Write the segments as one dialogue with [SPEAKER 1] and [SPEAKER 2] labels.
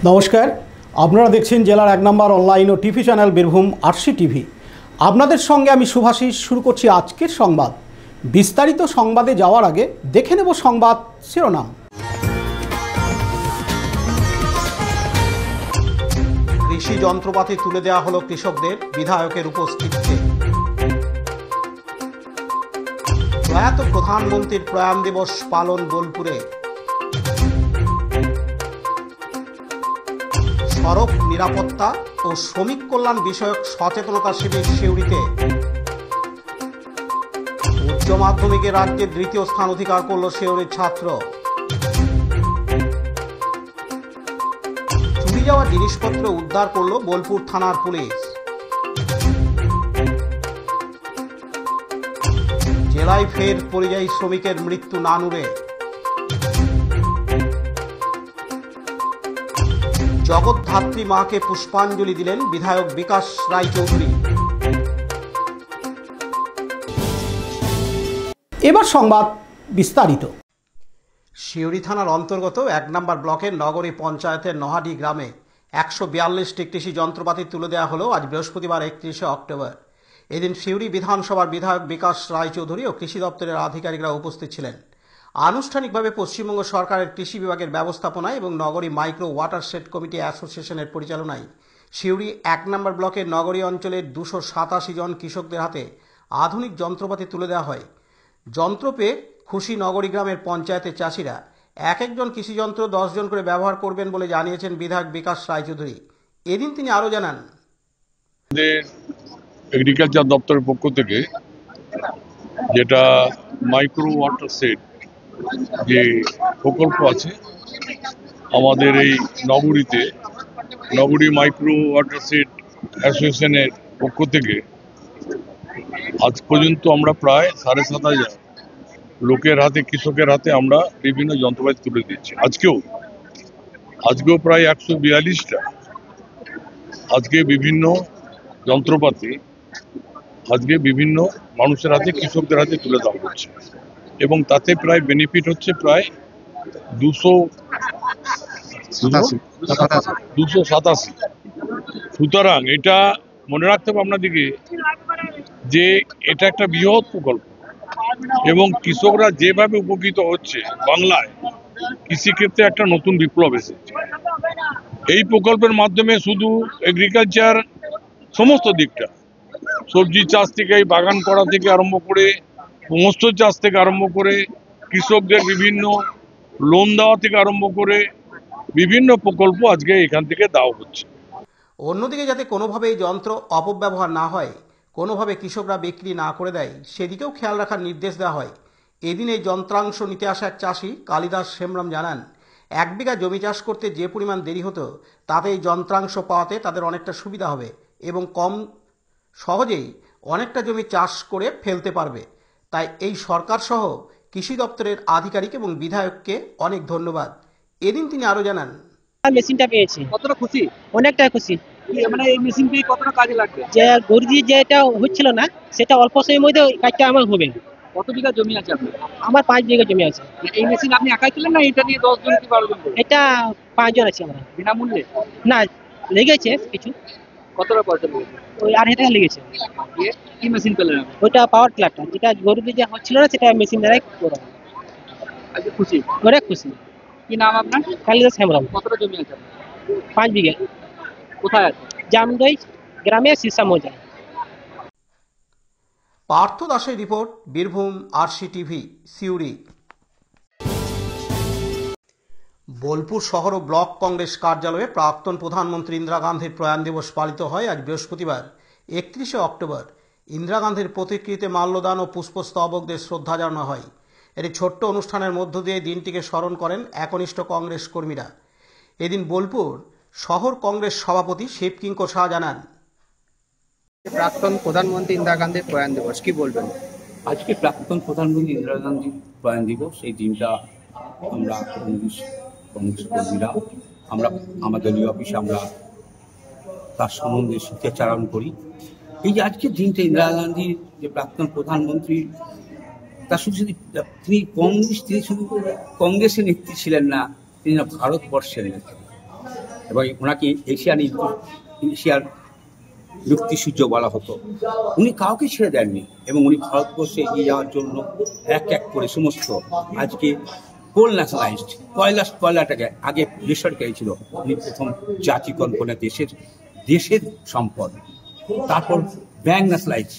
[SPEAKER 1] নমস্কার, আপনারা দেখছেন জেলার 1 নম্বর অনলাইন ও TV channel Birbhum RC TV. আপনাদের সঙ্গে আমি শুভাশিস। শুরু করছি আজকের সংবাদ। বিস্তারিত সংবাদে যাওয়ার আগে দেখে নেব সংবাদ শিরোনাম। কৃষি যন্ত্রপাতি তুলে দেওয়া হলো কৃষকদের, বিধায়কের উপস্থিতিতে। প্রয়াত প্রধানমন্ত্রীর প্রয়াণ দিবস পালন বোলপুরে। সড়ক নিরাপত্তা ও শ্রমিক কল্যাণ বিষয়ক সচেতনতা শিবির সিউড়িতে। উচ্চ মাধ্যমিকে রাজ্যের 2য় স্থান অধিকার করল সিউড়ির ছাত্র। চুরি যাওয়া জিনিসপত্র উদ্ধার করল বোলপুর থানার পুলিশ। জেলায় ফের পরিযায়ী শ্রমিকের মৃত্যু নানুরে। জগদ্ধাত্রী মাকে পুষ্পাঞ্জলি দিলেন বিধায়ক বিকাশ রায়চৌধুরী। এবার সংবাদ বিস্তারিত। সিউড়ি থানার অন্তর্গত 1 নম্বর ব্লকের নগরী পঞ্চায়েতের নহাডি গ্রামে 142টি কৃষি যন্ত্রপাতি তুলে দেওয়া হলো আজ বৃহস্পতিবার 31শে অক্টোবর। এদিন সিউড়ি বিধানসভার বিধায়ক বিকাশ রায়চৌধুরী ও কৃষি দপ্তরের আধিকারিকরা উপস্থিত ছিলেন। আনুষ্ঠানিকভাবে পশ্চিমবঙ্গ সরকারের কৃষি বিভাগের ব্যবস্থাপনায় এবং নগরী মাইক্রো ওয়াটারশেড কমিটি অ্যাসোসিয়েশনের পরিচালনায় সিউড়ি 1 নম্বর ব্লকের নগরী অঞ্চলের 287 জন কৃষকদের হাতে আধুনিক যন্ত্রপাতি তুলে দেওয়া হয়। যন্ত্র পেয়ে খুশি নগরী গ্রামের পঞ্চায়েতের চাষিরা। এক একজন কৃষিযন্ত্র 10 জন করে ব্যবহার করবেন বলে জানিয়েছেন বিধায়ক বিকাশ রায়চৌধুরী। এদিন তিনি আরও জানান,
[SPEAKER 2] এগ্রিকালচার দপ্তরের পক্ষ থেকে যেটা মাইক্রো ওয়াটারশেড যে প্রকল্প আছে আমাদের এই নগরীতে, নগরী মাইক্রো ওয়াটারশেড অ্যাসোসিয়েশনের পক্ষ থেকে আজ পর্যন্ত আমরা প্রায় 7,500 লোকের হাতে, কৃষকের হাতে আমরা বিভিন্ন যন্ত্রপাতি তুলে দিচ্ছি। আজকেও প্রায় 142টা আজকে বিভিন্ন যন্ত্রপাতি আজকে বিভিন্ন মানুষের হাতে, কৃষকদের হাতে তুলে দেওয়া হচ্ছে এবং তাতে প্রায় বেনিফিট হচ্ছে প্রায় 287। সুতরাং এটা মনে রাখতে হবে আপনাদেরকে যে এটা একটা বৃহৎ প্রকল্প এবং কৃষকরা যেভাবে উপকৃত হচ্ছে, বাংলায় কৃষিক্ষেত্রে একটা নতুন বিপ্লব এসেছে। এই প্রকল্পের মাধ্যমে শুধু এগ্রিকালচার সমস্ত দিকটা, সবজি চাষ থেকে বাগান করা থেকে আরম্ভ করে, সমস্ত চাষ থেকে আরম্ভ করে, কৃষকদের বিভিন্ন লোন দেওয়া থেকে আরম্ভ করে বিভিন্ন প্রকল্প আজকে এখান থেকে দেওয়া হচ্ছে।
[SPEAKER 1] অন্যদিকে যাতে কোনোভাবে এই যন্ত্র অপব্যবহার না হয়, কোনোভাবে কৃষকরা বিক্রি না করে দেয়, সেদিকেও খেয়াল রাখার নির্দেশ দেওয়া হয়। এদিন এই যন্ত্রাংশ নিতে আসা এক চাষি কালিদাস হেমব্রম জানান, 1 বিঘা জমি চাষ করতে যে পরিমাণ দেরি হতো, তাতে এই যন্ত্রাংশ পাওয়াতে তাদের অনেকটা সুবিধা হবে এবং কম সহজেই অনেকটা জমি চাষ করে ফেলতে পারবে। তাই এই সরকার সহ কৃষি দপ্তরের আধিকারিক এবং বিধায়ককে অনেক ধন্যবাদ। এদিন তিনি আরও জানান,
[SPEAKER 3] মেশিনটা পেয়েছি,
[SPEAKER 4] কতটা খুশি?
[SPEAKER 3] অনেকটা খুশি।
[SPEAKER 4] মানে এই মেশিন পেয়ে কতটা কাজে লাগবে?
[SPEAKER 3] যে গরুজি যেটা হচ্ছিল না, সেটা অল্প সময়ের মধ্যে কাজটা আমার হবে।
[SPEAKER 4] কত বিঘা জমি আছে আপনার?
[SPEAKER 3] আমার 5 বিঘা জমি আছে।
[SPEAKER 4] এই মেশিন আপনি একাই কিনলেন না এটা নিয়ে 10 জন কি 12 জন?
[SPEAKER 3] এটা 5 জন আছে আমরা।
[SPEAKER 4] বিনামূল্যে?
[SPEAKER 3] না, লেগেছে কিছু।
[SPEAKER 4] কতটা পয়সা লেগেছে?
[SPEAKER 3] ওই 8,000 টাকা লেগেছে।
[SPEAKER 4] কি মেশিন পেলেন আপনি?
[SPEAKER 3] ওইটা পাওয়ার টিলারটা, যেটা গরুজি যে হচ্ছিল না, সেটা মেশিন দ্বারাই করা।
[SPEAKER 4] আজকে খুশি?
[SPEAKER 3] অনেক খুশি।
[SPEAKER 4] কি নাম আপনার?
[SPEAKER 3] কালিদাস হেমব্রম।
[SPEAKER 4] কতটা জমি আছে আপনার?
[SPEAKER 3] 5 বিঘা।
[SPEAKER 4] কোথায় আছে?
[SPEAKER 3] জামদই গ্রামে, সিরসা মৌজা।
[SPEAKER 1] পার্থ দাসের report, Birbhum RC TV, Suri. Bolpur শহর ও ব্লক কংগ্রেস কার্যালয়ে প্রাক্তন প্রধানমন্ত্রী ইন্দিরা গান্ধীর প্রয়াণ দিবস পালিত হয় আজ বৃহস্পতিবার 31শে অক্টোবর। ইন্দিরা গান্ধীর প্রতিকৃতিতে মাল্যদান ও পুষ্পস্তবকদের শ্রদ্ধা জানানো হয়। এটি ছোট্ট অনুষ্ঠানের মধ্য দিয়ে দিনটিকে স্মরণ করেন একনিষ্ঠ কংগ্রেস কর্মীরা। এদিন বোলপুর শহর কংগ্রেস সভাপতি শিবকিঙ্কর শাহ জানান,
[SPEAKER 5] প্রাক্তন প্রধানমন্ত্রী ইন্দিরা গান্ধীর প্রয়াণ দিবস, কি বলবেন?
[SPEAKER 6] আজকে প্রাক্তন প্রধানমন্ত্রী ইন্দিরা গান্ধীর প্রয়াণ দিবস। এই দিনটা আমরা কংগ্রেস কর্মীরা আমার দলীয় অফিসে আমরা তার সম্বন্ধে স্মৃতিচারণ করি। এই যে আজকের দিনটা ইন্দিরা গান্ধীর যে প্রাক্তন প্রধানমন্ত্রী, তার শুধু তিনি শুধু কংগ্রেসের নেত্রী ছিলেন না, তিনি ভারতবর্ষের নেত্রী। এবং ওনাকে এশিয়ার মুক্তিসূর্য বলা হতো। উনি কাউকে ছেড়ে দেননি এবং উনি ভারতবর্ষে এগিয়ে যাওয়ার জন্য এক এক করে সমস্ত আজকে কোল ন্যাশনালাইজড কয়লাটাকে আগে বেসরকারি ছিল, উনি প্রথম জাতীয়করণ করে দেশের সম্পদ। তারপর ব্যাংক ন্যাশনালাইজ,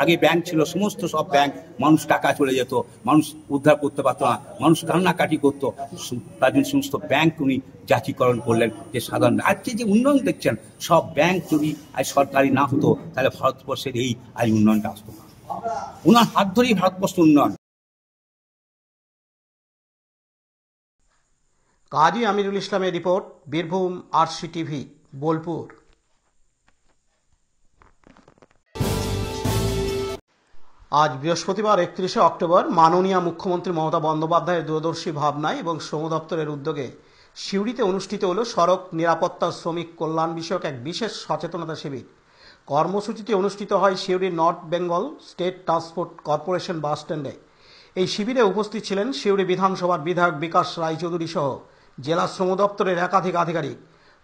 [SPEAKER 6] আগে ব্যাংক ছিল, সমস্ত সব ব্যাংক, মানুষ টাকা চলে যেত, মানুষ উদ্ধার করতে পারতো না, মানুষ কান্নাকাটি করতো, তার জন্য সমস্ত ব্যাংক উনি জাতীয়করণ করলেন। যে সাধারণ আজকে যে উন্নয়ন দেখছেন, সব ব্যাংক যদি আজ সরকারি না হতো তাহলে ভারতবর্ষের এই আজ উন্নয়নটা আসতো না। ওনার হাত ধরেই ভারতবর্ষ উন্নয়ন।
[SPEAKER 1] কাজী আমিরুল ইসলামের রিপোর্ট, বীরভূম RCTV, বোলপুর। আজ বৃহস্পতিবার 31শে অক্টোবর মাননীয় মুখ্যমন্ত্রী মমতা বন্দ্যোপাধ্যায়ের দূরদর্শী ভাবনায় এবং শ্রম দপ্তরের উদ্যোগে সিউড়িতে অনুষ্ঠিত হল সড়ক নিরাপত্তা শ্রমিক কল্যাণ বিষয়ক এক বিশেষ সচেতনতা শিবির। কর্মসূচিটি অনুষ্ঠিত হয় সিউড়ির North Bengal State Transport Corporation bus স্ট্যান্ডে। এই শিবিরে উপস্থিত ছিলেন সিউড়ি বিধানসভার বিধায়ক বিকাশ রায়চৌধুরী সহ জেলা শ্রম দপ্তরের একাধিক আধিকারিক।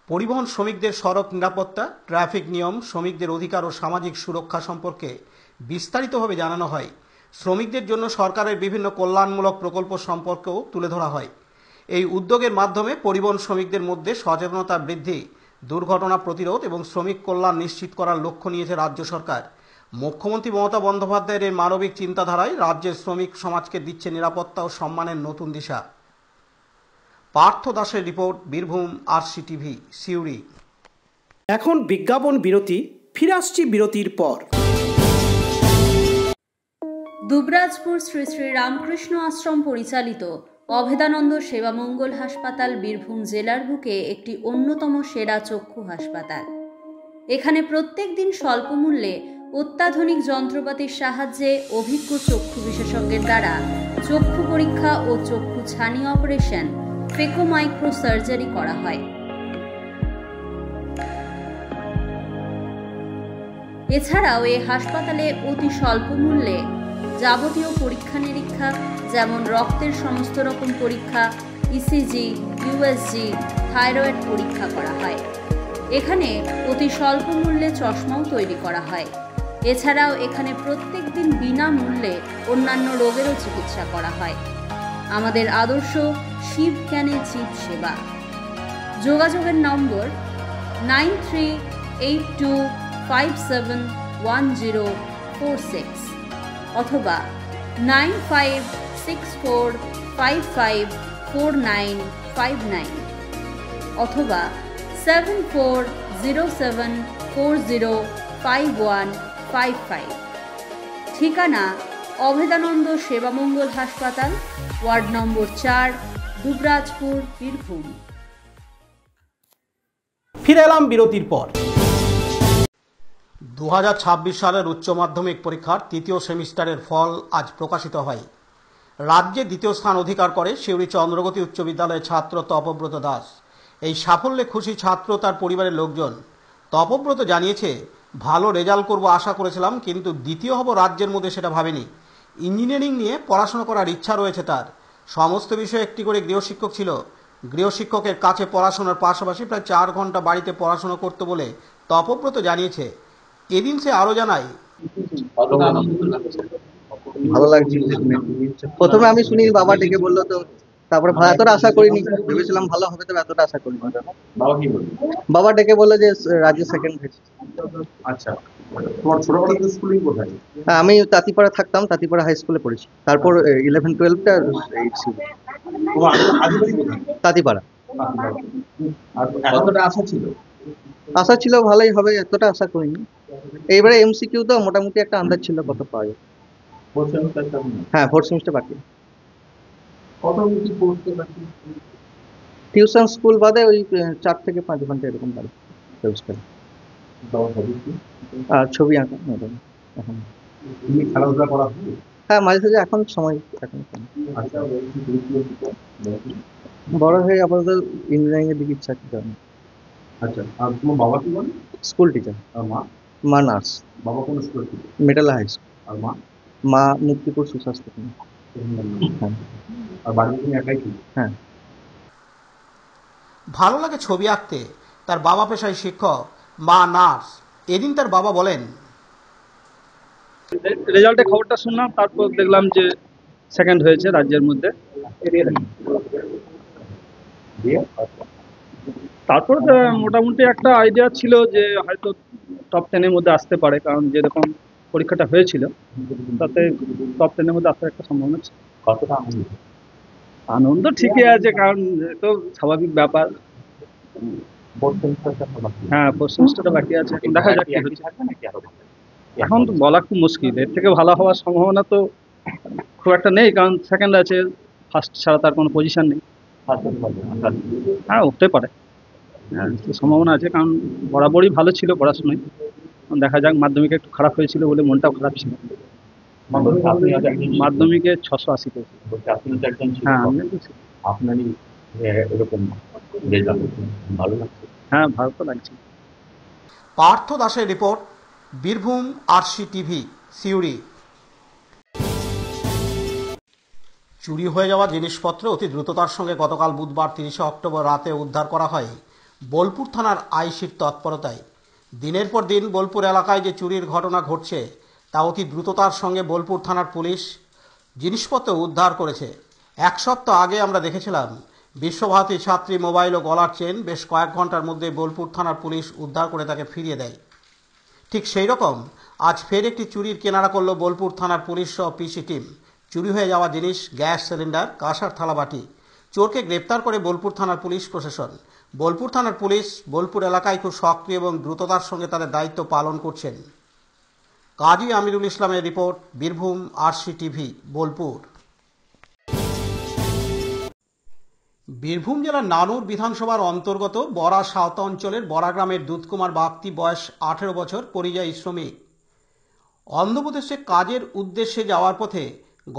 [SPEAKER 1] পরিবহন শ্রমিকদের সড়ক নিরাপত্তা, ট্রাফিক নিয়ম, শ্রমিকদের অধিকার ও সামাজিক সুরক্ষা সম্পর্কে বিস্তারিতভাবে জানানো হয়। শ্রমিকদের জন্য সরকারের বিভিন্ন কল্যাণমূলক প্রকল্প সম্পর্কেও তুলে ধরা হয়। এই উদ্যোগের মাধ্যমে পরিবহন শ্রমিকদের মধ্যে সচেতনতা বৃদ্ধি, দুর্ঘটনা প্রতিরোধ এবং শ্রমিক কল্যাণ নিশ্চিত করার লক্ষ্য নিয়েছে রাজ্য সরকার। মুখ্যমন্ত্রী মমতা বন্দ্যোপাধ্যায়ের এই মানবিক চিন্তাধারায় রাজ্যের শ্রমিক সমাজকে দিচ্ছে নিরাপত্তা ও সম্মানের নতুন দিশা। পার্থ দাসের রিপোর্ট, বীরভূম RCTV, সিউড়ি।
[SPEAKER 7] এখন বিজ্ঞাপন বিরতি, ফিরে আসছি বিরতির পর।
[SPEAKER 8] দুবরাজপুর শ্রী শ্রী রামকৃষ্ণ আশ্রম পরিচালিত অভেদানন্দ সেবামঙ্গল হাসপাতাল বীরভূম জেলার বুকে একটি অন্যতম সেরা চক্ষু হাসপাতাল। এখানে প্রত্যেক দিন স্বল্প মূল্যে অত্যাধুনিক যন্ত্রপাতির সাহায্যে অভিজ্ঞ চক্ষু বিশেষজ্ঞের দ্বারা চক্ষু পরীক্ষা ও চক্ষু ছানি অপারেশন, ফেকো মাইক্রো সার্জারি করা হয়। এছাড়াও এই হাসপাতালে অতি স্বল্প মূল্যে যাবতীয় পরীক্ষা নিরীক্ষা, যেমন রক্তের সমস্ত রকম পরীক্ষা, ECG, USG, থাইরয়েড পরীক্ষা করা হয়। এখানে অতি স্বল্প মূল্যে চশমাও তৈরি করা হয়। এছাড়াও এখানে প্রত্যেক দিন বিনামূল্যে অন্যান্য রোগেরও চিকিৎসা করা হয়। আমাদের আদর্শ শিব জ্ঞানে জীব সেবা। যোগাযোগের নম্বর 9382571046 অথবা 9564554959 অথবা 7407405155। ঠিকানা অভেদানন্দ সেবামঙ্গল হাসপাতাল, ওয়ার্ড নম্বর 4, দুবরাজপুর, বীরভূম।
[SPEAKER 7] ফিরে এলাম বিরতির পর।
[SPEAKER 1] 2026 সালের উচ্চ মাধ্যমিক পরীক্ষার তৃতীয় সেমিস্টারের ফল আজ প্রকাশিত হয়। রাজ্যে দ্বিতীয় স্থান অধিকার করে সিউড়ি চন্দ্রগতি উচ্চ বিদ্যালয়ের ছাত্র তপব্রত দাস। এই সাফল্যে খুশি ছাত্র তার পরিবারের লোকজন। তপব্রত জানিয়েছে, ভালো রেজাল্ট করব আশা করেছিলাম, কিন্তু দ্বিতীয় হব রাজ্যের মধ্যে সেটা ভাবিনি। ইঞ্জিনিয়ারিং নিয়ে পড়াশোনা করার ইচ্ছা রয়েছে তার। সমস্ত বিষয়ে একটি করে গৃহশিক্ষক ছিল। গৃহশিক্ষকের কাছে পড়াশোনার পাশাপাশি প্রায় 4 ঘন্টা বাড়িতে পড়াশোনা করত বলে তপব্রত জানিয়েছে। এদিন সে আরো জানায়,
[SPEAKER 9] ভালো লাগছে। প্রথমে আমি শুনি বাবা ডেকে বললো, তো তারপরে এতটা আশা করিনি, ভেবেছিলাম ভালো হবে, তবে এতটা আশা করিনি।
[SPEAKER 10] বাবা কি বলল?
[SPEAKER 9] বাবা ডেকে বললো যে রাজ্যে সেকেন্ড হয়েছে।
[SPEAKER 10] আচ্ছা, তোমার ছোটবেলা থেকে স্কুলিং কোথায়?
[SPEAKER 9] হ্যাঁ, আমি তাঁতিপাড়া থাকতাম, তাঁতিপাড়া হাই স্কুলে পড়েছি। তারপর 11-12টা 8 ছিল।
[SPEAKER 10] তোমার আদিবাড়ি কোথায়?
[SPEAKER 9] তাঁতিপাড়া।
[SPEAKER 10] আর কতটা আশা ছিল?
[SPEAKER 9] আশা ছিল ভালোই হবে, এতটা আশা করিনি। এইবারে MCQ তো মোটামুটি একটা আন্দাজ ছিল কত পাওয়া যাবে। হ্যাঁ, 4th সেমিস্টার বাকি।
[SPEAKER 10] কত কি পড়তে বাকি?
[SPEAKER 9] টিউশন স্কুল বাদে ওই 4 থেকে 5 ঘন্টা এরকম পারে সেমিস্টার। আর ছবি আঁকা মোটামুটি এখন।
[SPEAKER 10] খেলাধুলা করা হয়?
[SPEAKER 9] হ্যাঁ, মাঝে সাঝে এখন সময় এখন। বড় হয়ে আপাতত ইঞ্জিনিয়ারিং এর দিকে ইচ্ছা আছে।
[SPEAKER 10] আচ্ছা, আর তোমার বাবা কি বলে?
[SPEAKER 9] School teacher.
[SPEAKER 10] আর মা?
[SPEAKER 9] মা নার্স।
[SPEAKER 10] বাবা কোন স্কুলে ছিল?
[SPEAKER 9] মেটালা হাই স্কুল।
[SPEAKER 10] আর মা?
[SPEAKER 9] মা মুক্তিপুর সুস্বাস্থ্য কেন্দ্র।
[SPEAKER 10] আর বাড়িতে তুমি একাই ছিল?
[SPEAKER 9] হ্যাঁ।
[SPEAKER 1] ভালো লাগে ছবি আঁকতে। তার বাবা পেশায় শিক্ষক, মা নার্স। এদিন তার বাবা বলেন,
[SPEAKER 11] রেজাল্টের খবরটা শুনলাম, তারপর দেখলাম যে সেকেন্ড হয়েছে রাজ্যের মধ্যে। তারপর মোটামুটি একটা আইডিয়া ছিল যে হয়তো টপ 10-এর মধ্যে আসতে পারে, কারণ যেরকম পরীক্ষাটা হয়েছিল তাতে টপ 10-এর মধ্যে আসার একটা সম্ভাবনা ছিল।
[SPEAKER 10] কতটা
[SPEAKER 11] আনন্দ ঠিকই আছে, কারণ তো স্বাভাবিক ব্যাপার। হ্যাঁ, ফোর্থ সেমিস্টারটা বাকি আছে, এখন দেখা যাক কি হচ্ছে। এখন তো বলা খুব মুশকিল, এর থেকে ভালো হওয়ার সম্ভাবনা তো খুব একটা নেই, কারণ সেকেন্ড আছে, ফার্স্ট ছাড়া তার কোনো পজিশন নেই। হ্যাঁ, উঠতে পারে, হ্যাঁ সম্ভাবনা আছে, কারণ বরাবরই ভালো ছিল পড়াশোনায়। দেখা যাক, মাধ্যমিকে একটু খারাপ হয়েছিল বলে মনটাও খারাপ ছিল। মাধ্যমিকে 680 পেয়েছি। হ্যাঁ,
[SPEAKER 10] আপনারই এরকম রেজাল্ট ভালো লাগছে?
[SPEAKER 11] হ্যাঁ, ভালো তো লাগছে।
[SPEAKER 1] পার্থ দাসের report, Birbhum RC TV, Suri. চুরি হয়ে যাওয়া জিনিসপত্র অতি দ্রুততার সঙ্গে গতকাল বুধবার 30 অক্টোবর রাতে উদ্ধার করা হয় বোলপুর থানার আইসির তৎপরতায়। দিনের পর দিন বোলপুর এলাকায় যে চুরির ঘটনা ঘটছে তা অতি দ্রুততার সঙ্গে বোলপুর থানার পুলিশ জিনিসপত্র উদ্ধার করেছে। এক সপ্তাহ আগে আমরা দেখেছিলাম বিশ্বভারতী ছাত্রী মোবাইল ও গলার চেন বেশ কয়েক ঘন্টার মধ্যে বোলপুর থানার পুলিশ উদ্ধার করে তাকে ফিরিয়ে দেয়। ঠিক সেই রকম আজ ফের একটি চুরির কিনারা করল বোলপুর থানার পুলিশ সহ পিসি টিম। চুরি হয়ে যাওয়া জিনিস, গ্যাস সিলিন্ডার, কাঁসার থালাবাটি। চোরকে গ্রেপ্তার করে বোলপুর থানার পুলিশ প্রশাসন। বোলপুর থানার পুলিশ বোলপুর এলাকায় খুব সক্রিয় এবং দ্রুততার সঙ্গে তাদের দায়িত্ব পালন করছেন। কাজী আমিরুল ইসলামের report, Birbhum RC TV, Bolpur. Birbhum জেলার নানুর বিধানসভার অন্তর্গত বরা সাঁওতা অঞ্চলের বরা গ্রামের দুধকুমার বাগতি, বয়স 18 বছর, পরিযায়ী শ্রমিক। অন্ধ্রপ্রদেশে কাজের উদ্দেশ্যে যাওয়ার পথে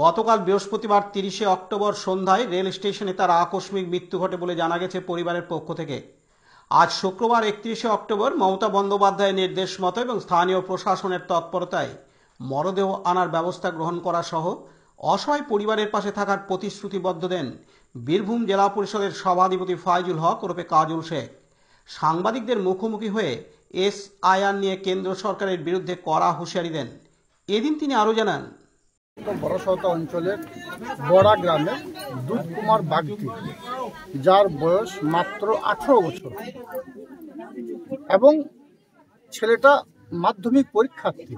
[SPEAKER 1] গতকাল বৃহস্পতিবার 30 অক্টোবর সন্ধ্যায় রেল স্টেশনে তার আকস্মিক মৃত্যু ঘটে বলে জানা গেছে পরিবারের পক্ষ থেকে। আজ শুক্রবার 31 অক্টোবর মমতা বন্দ্যোপাধ্যায়ের নির্দেশ মতো এবং স্থানীয় প্রশাসনের তৎপরতায় মরদেহ আনার ব্যবস্থা গ্রহণ করা সহ অসহায় পরিবারের পাশে থাকার প্রতিশ্রুতিবদ্ধ দেন বীরভূম জেলা পরিষদের সভাধিপতি ফাইজুল হক ওরফে কাজল শেখ। সাংবাদিকদের মুখোমুখি হয়ে এসআইআর নিয়ে কেন্দ্র সরকারের বিরুদ্ধে কড়া হুঁশিয়ারি দেন। এদিন তিনি আরও জানান,
[SPEAKER 12] বড় সাঁওতা অঞ্চলের বড়া গ্রামে দুধকুমার বাগতি, যার বয়স মাত্র 18 বছর এবং ছেলেটা মাধ্যমিক পরীক্ষার্থী।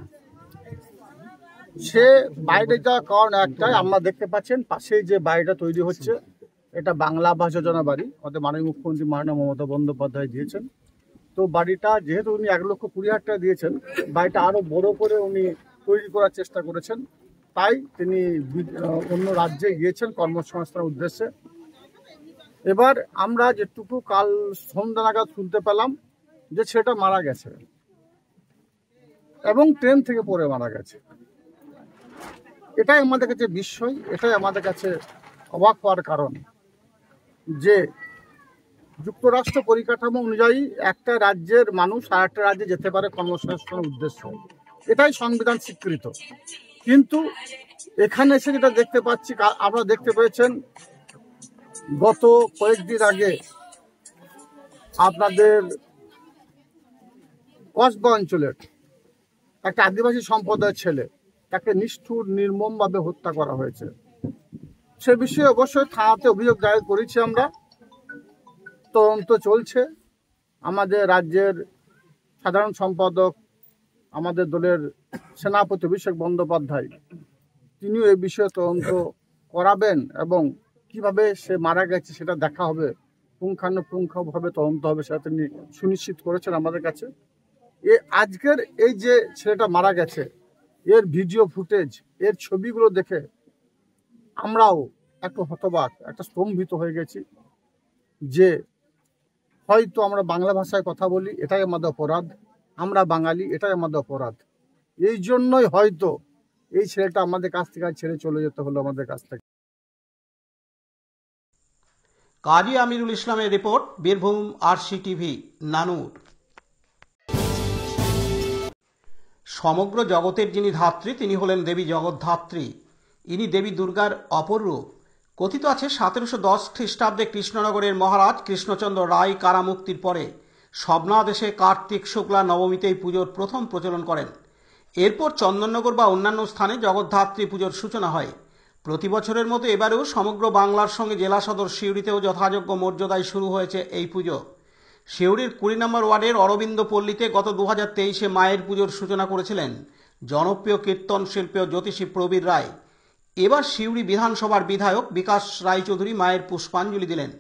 [SPEAKER 12] সে বাইরে যাওয়ার কারণ একটাই, আমরা দেখতে পাচ্ছেন পাশেই যে বাড়িটা তৈরি হচ্ছে, এটা বাংলা আবাস যোজনা বাড়ি, আমাদের মাননীয় মুখ্যমন্ত্রী মাননীয় মমতা বন্দ্যোপাধ্যায় দিয়েছেন। তো বাড়িটা যেহেতু উনি 1,20,000 টাকা দিয়েছেন, বাড়িটা আরো বড় করে উনি তৈরি করার চেষ্টা করেছেন, তাই তিনি অন্য রাজ্যে গিয়েছেন কর্মসংস্থানের উদ্দেশ্যে। এবার আমরা যেটুকু কাল সন্ধ্যা নাগাদ শুনতে পেলাম যে ছেলেটা মারা গেছে এবং ট্রেন থেকে পড়ে মারা গেছে। এটাই আমাদের কাছে বিস্ময়, এটাই আমাদের কাছে অবাক হওয়ার কারণ যে যুক্তরাষ্ট্র পরিকাঠামো অনুযায়ী একটা রাজ্যের মানুষ আর একটা রাজ্যে যেতে পারে কর্মসংস্থানের উদ্দেশ্যে, এটাই সংবিধান স্বীকৃত। কিন্তু এখানে এসে যেটা দেখতে পাচ্ছি, আপনারা দেখতে পেয়েছেন গত কয়েকদিন আগে আপনাদের কসবা অঞ্চলের একটা আদিবাসী সম্প্রদায়ের ছেলে, তাকে নিষ্ঠুর নির্মমভাবে হত্যা করা হয়েছে। সে বিষয়ে অবশ্যই থানাতে অভিযোগ দায়ের করেছি আমরা, তদন্ত চলছে। আমাদের রাজ্যের সাধারণ সম্পাদক, আমাদের দলের সেনাপতি অভিষেক বন্দ্যোপাধ্যায়, তিনিও এই বিষয়ে তদন্ত করাবেন এবং কিভাবে সে মারা গেছে সেটা দেখা হবে, পুঙ্খানুপুঙ্খভাবে তদন্ত হবে, সেটা তিনি সুনিশ্চিত করেছেন আমাদের কাছে। আজকের এই যে ছেলেটা মারা গেছে, এর ভিডিও ফুটেজ, এর ছবিগুলো দেখে আমরাও একটু হতবাক, একটা স্তম্ভিত হয়ে গেছি যে হয়তো আমরা বাংলা ভাষায় কথা বলি, এটাই আমাদের অপরাধ, আমরা বাঙালি, এটাই আমাদের অপরাধ। এই জন্যই হয়তো এই ছেলেটা আমাদের কাছ থেকে ছেড়ে চলে যেতে হলো আমাদের কাছ থেকে।
[SPEAKER 1] কাজী আমিরুল ইসলামের রিপোর্ট, বীরভূম আরসি টিভি, নানুর। সমগ্র জগতের যিনি ধাত্রী তিনি হলেন দেবী জগদ্ধাত্রী। ইনি দেবী দুর্গার অপর রূপ। কথিত আছে 1710 খ্রিস্টাব্দে কৃষ্ণনগরের মহারাজ কৃষ্ণচন্দ্র রায় কারামুক্তির পরে স্বপ্নাদেশে কার্তিক শুক্লা নবমীতেই পুজোর প্রথম প্রচলন করেন। এরপর চন্দননগর বা অন্যান্য স্থানে জগদ্ধাত্রী পুজোর সূচনা হয়। প্রতি বছরের মতো এবারেও সমগ্র বাংলার সঙ্গে জেলা সদর সিউড়িতেও যথাযোগ্য মর্যাদায় শুরু হয়েছে এই পুজো। সিউড়ির 20 নম্বর ওয়ার্ডের অরবিন্দ পল্লীতে গত 2023-এ মায়ের পুজোর সূচনা করেছিলেন জনপ্রিয় কীর্তন শিল্পী ও জ্যোতিষী প্রবীর রায়। এবার সিউড়ি বিধানসভার বিধায়ক বিকাশ রায়চৌধুরী মায়ের পুষ্পাঞ্জলি দিলেন।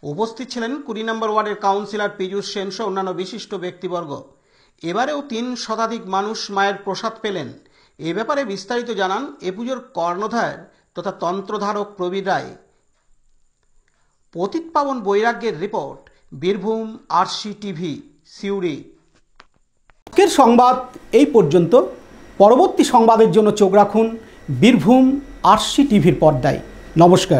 [SPEAKER 1] উপস্থিত ছিলেন 20 নম্বর ওয়ার্ডের কাউন্সিলর পীযূষ সেন সহ অন্যান্য বিশিষ্ট ব্যক্তিবর্গ। এবারেও 3 শতাধিক মানুষ মায়ের প্রসাদ পেলেন। এ ব্যাপারে বিস্তারিত জানান এ পুজোর কর্ণধার তথা তন্ত্রধারক প্রবীর রায়। পতিত পাবন বৈরাগ্যের report, Birbhum RC TV, Suri.
[SPEAKER 7] আজকের সংবাদ এই পর্যন্ত। পরবর্তী সংবাদের জন্য চোখ রাখুন বীরভূম আরসি টিভির পর্দায়। নমস্কার।